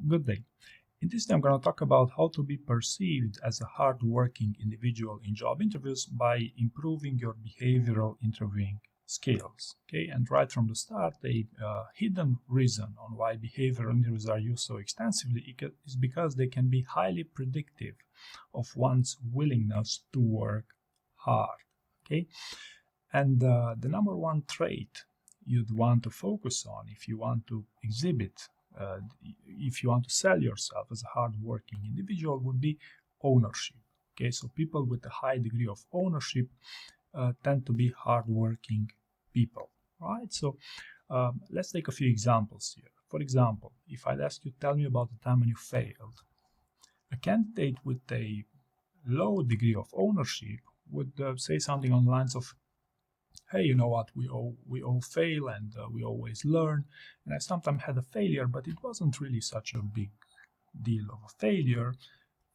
Good day. In this day, I'm going to talk about how to be perceived as a hard-working individual in job interviews by improving your behavioral interviewing skills. Okay, and right from the start, a hidden reason on why behavioral interviews are used so extensively is because they can be highly predictive of one's willingness to work hard. Okay, and the number one trait you'd want to focus on if you want to exhibit if you want to sell yourself as a hardworking individual would be ownership. Okay, so people with a high degree of ownership tend to be hardworking people, right? So let's take a few examples here. For example, if I'd ask you, tell me about the time when you failed, a candidate with a low degree of ownership would say something on the lines of, hey, you know what, we all fail and we always learn, and I sometimes had a failure, but it wasn't really such a big deal of a failure,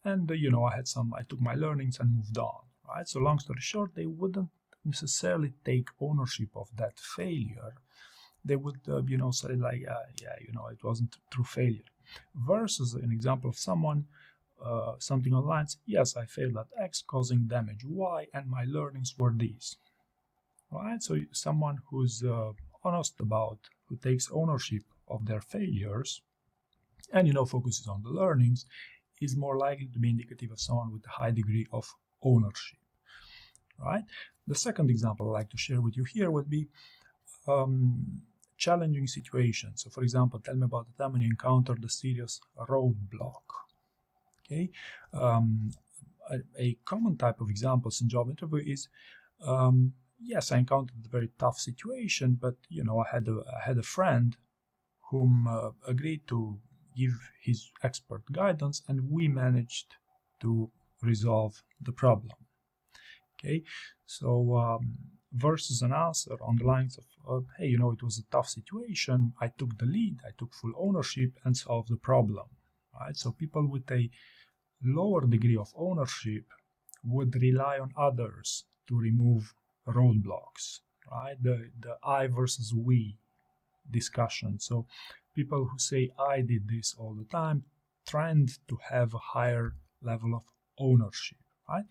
and I took my learnings and moved on, right? So long story short, they wouldn't necessarily take ownership of that failure. They would say like, it wasn't true failure, versus an example of someone something on lines, yes, I failed at X, causing damage Y, and my learnings were these. Right, so someone who's honest about, who takes ownership of their failures, and focuses on the learnings, is more likely to be indicative of someone with a high degree of ownership. Right. The second example I'd like to share with you here would be challenging situations. So, for example, tell me about the time when you encountered a serious roadblock. Okay, a common type of examples in job interview is. Yes, I encountered a very tough situation, but I had a friend whom agreed to give his expert guidance, and we managed to resolve the problem. Okay, so versus an answer on the lines of, hey, it was a tough situation, I took the lead, I took full ownership and solved the problem. Right, so people with a lower degree of ownership would rely on others to remove roadblocks, right? The I versus we discussion. So people who say I did this all the time tend to have a higher level of ownership, right?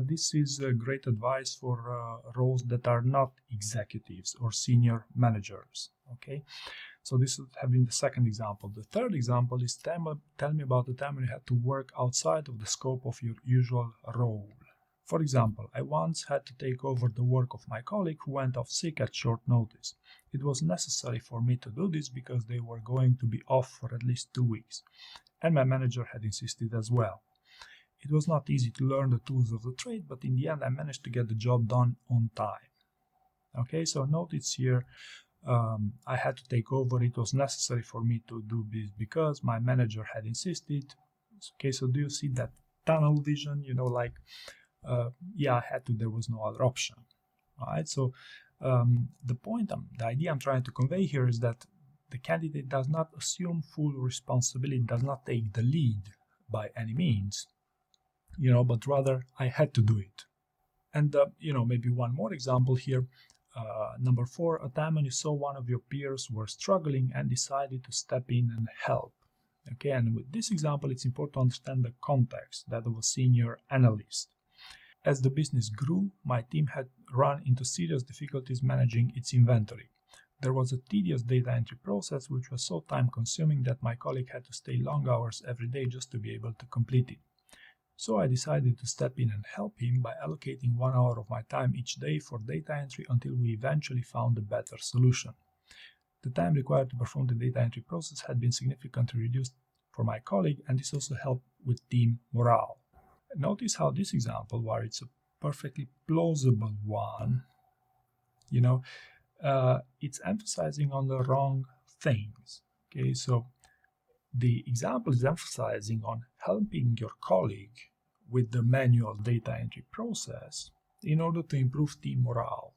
This is great advice for roles that are not executives or senior managers. Okay, so this would have been the second example. The third example is tell me about the time when you had to work outside of the scope of your usual role. For example, I once had to take over the work of my colleague who went off sick at short notice. It was necessary for me to do this because they were going to be off for at least 2 weeks, and my manager had insisted as well. It was not easy to learn the tools of the trade, but in the end I managed to get the job done on time. Okay, so notice here, I had to take over. It was necessary for me to do this because my manager had insisted. Okay, so do you see that tunnel vision? Yeah, I had to, there was no other option, right? So the idea I'm trying to convey here is that the candidate does not assume full responsibility, does not take the lead by any means, but rather I had to do it. And maybe one more example here, number 4, a time when you saw one of your peers were struggling and decided to step in and help. Okay, and with this example, it's important to understand the context, that of a senior analyst. As the business grew, my team had run into serious difficulties managing its inventory. There was a tedious data entry process which was so time-consuming that my colleague had to stay long hours every day just to be able to complete it. So I decided to step in and help him by allocating 1 hour of my time each day for data entry until we eventually found a better solution. The time required to perform the data entry process had been significantly reduced for my colleague, and this also helped with team morale. Notice how this example, where it's a perfectly plausible one, it's emphasizing on the wrong things. Okay, so the example is emphasizing on helping your colleague with the manual data entry process in order to improve team morale.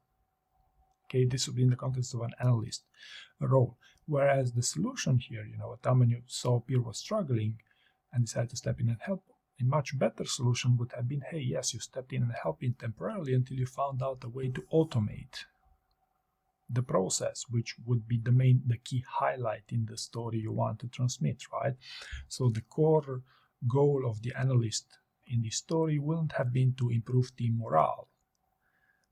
Okay, this would be in the context of an analyst role. Whereas the solution here, a time when you saw a peer was struggling and decided to step in and help, a much better solution would have been, hey, yes, you stepped in and helped him temporarily until you found out a way to automate the process, which would be the key highlight in the story you want to transmit, right? So the core goal of the analyst in this story wouldn't have been to improve team morale,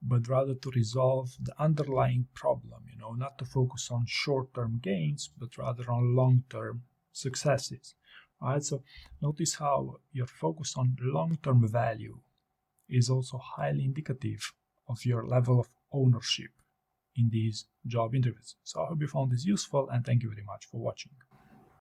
but rather to resolve the underlying problem, not to focus on short-term gains, but rather on long-term successes, right? So notice how your focus on long-term value is also highly indicative of your level of ownership in these job interviews. So I hope you found this useful, and thank you very much for watching.